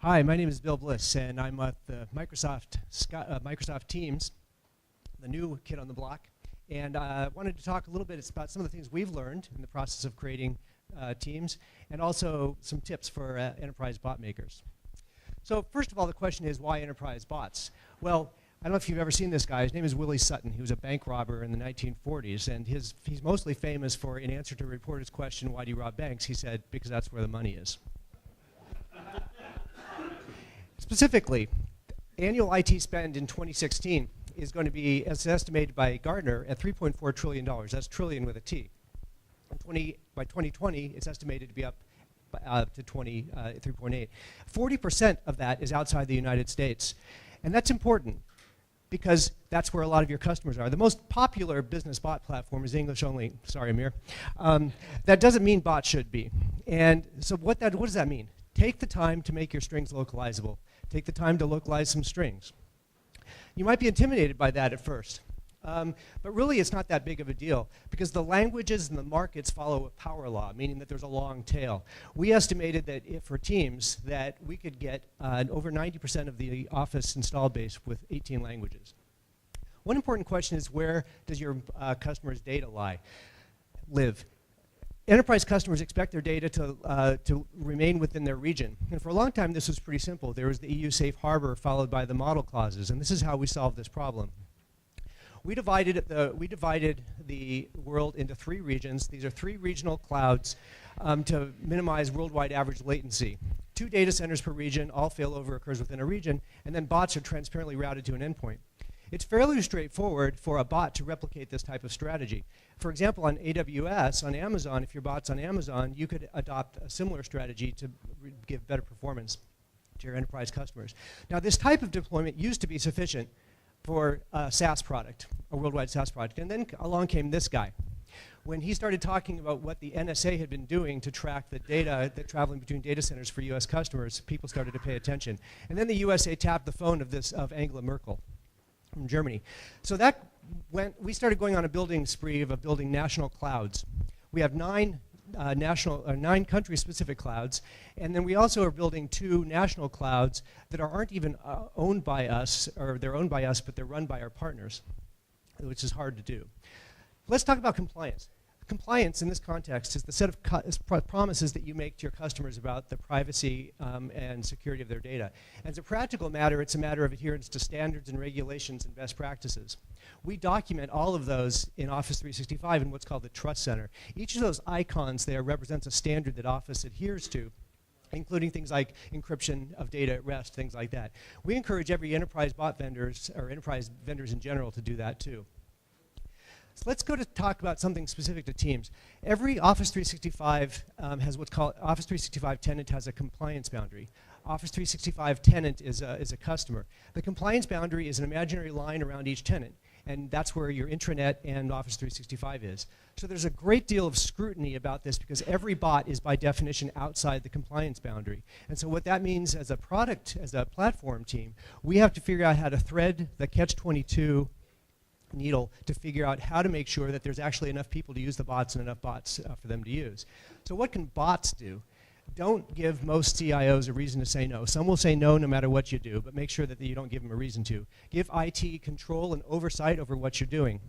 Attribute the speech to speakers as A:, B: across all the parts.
A: Hi, my name is Bill Bliss, and I'm at the Microsoft Teams, the new kid on the block. And I wanted to talk a little bit about some of the things we've learned in the process of creating Teams, and also some tips for enterprise bot makers. So first of all, the question is, why enterprise bots? Well, I don't know if you've ever seen this guy. His name is Willie Sutton. He was a bank robber in the 1940s, and he's mostly famous for, in answer to a reporter's question, why do you rob banks? He said, because that's where the money is. Specifically, annual IT spend in 2016 is going to be, as estimated by Gartner, at $3.4 trillion. That's trillion with a T. By 2020, it's estimated to be up to 3.8. 40% of that is outside the United States. And that's important because that's where a lot of your customers are. The most popular business bot platform is English only. Sorry, Amir. That doesn't mean bots should be. And so what does that mean? Take the time to make your strings localizable. Take the time to localize some strings. You might be intimidated by that at first, but really it's not that big of a deal because the languages and the markets follow a power law, meaning that there's a long tail. We estimated that for Teams that we could get over 90% of the Office install base with 18 languages. One important question is, where does your customer's data live? Enterprise customers expect their data to remain within their region. And for a long time, this was pretty simple. There was the EU safe harbor followed by the model clauses, and this is how we solved this problem. We divided the world into 3 regions. These are 3 regional clouds to minimize worldwide average latency. 2 data centers per region, all failover occurs within a region, and then bots are transparently routed to an endpoint. It's fairly straightforward for a bot to replicate this type of strategy. For example, on AWS, on Amazon, if your bot's on Amazon, you could adopt a similar strategy to give better performance to your enterprise customers. Now, this type of deployment used to be sufficient for a SaaS product, a worldwide SaaS product, and then along came this guy. When he started talking about what the NSA had been doing to track the data that traveling between data centers for US customers, people started to pay attention. And then the USA tapped the phone of Angela Merkel from Germany. So we started going on a building spree of building national clouds. We have 9 country-specific clouds, and then we also are building 2 national clouds that aren't even owned by us, or they're owned by us, but they're run by our partners, which is hard to do. Let's talk about compliance. Compliance in this context is the set of promises that you make to your customers about the privacy and security of their data. As a practical matter, it's a matter of adherence to standards and regulations and best practices. We document all of those in Office 365 in what's called the Trust Center. Each of those icons there represents a standard that Office adheres to, including things like encryption of data at rest, things like that. We encourage every enterprise bot vendors, or enterprise vendors in general, to do that too. So let's go to talk about something specific to Teams. Every Office 365 has what's called Office 365 tenant has a compliance boundary. Office 365 tenant is a customer. The compliance boundary is an imaginary line around each tenant, and that's where your intranet and Office 365 is. So there's a great deal of scrutiny about this because every bot is by definition outside the compliance boundary. And so what that means as a platform team, we have to figure out how to thread the catch-22 needle to figure out how to make sure that there's actually enough people to use the bots and enough bots for them to use. So what can bots do? Don't give most CIOs a reason to say no. Some will say no matter what you do, but make sure that you don't give them a reason to. Give IT control and oversight over what you're doing.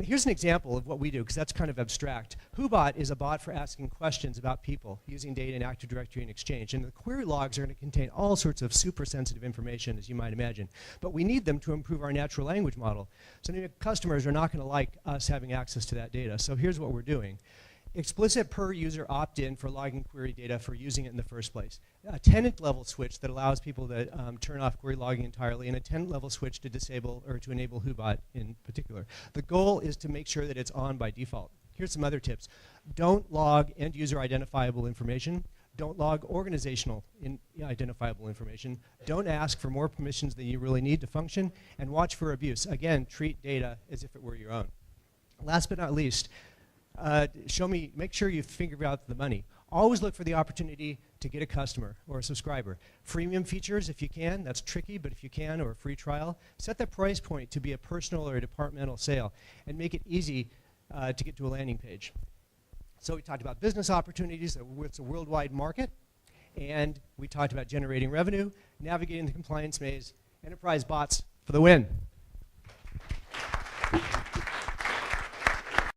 A: Here's an example of what we do, because that's kind of abstract. WhoBot is a bot for asking questions about people using data in Active Directory and Exchange. And the query logs are going to contain all sorts of super sensitive information, as you might imagine. But we need them to improve our natural language model. So customers are not going to like us having access to that data. So here's what we're doing. Explicit per user opt-in for logging query data for using it in the first place. A tenant level switch that allows people to turn off query logging entirely, and a tenant level switch to disable or to enable WhoBot in particular. The goal is to make sure that it's on by default. Here's some other tips. Don't log end user identifiable information. Don't log organizational identifiable information. Don't ask for more permissions than you really need to function, and watch for abuse. Again, treat data as if it were your own. Last but not least, make sure you figure out the money. Always look for the opportunity to get a customer or a subscriber. Freemium features if you can, that's tricky, but if you can, or a free trial, set the price point to be a personal or a departmental sale and make it easy to get to a landing page. So we talked about business opportunities, it's a worldwide market, and we talked about generating revenue, navigating the compliance maze, enterprise bots for the win.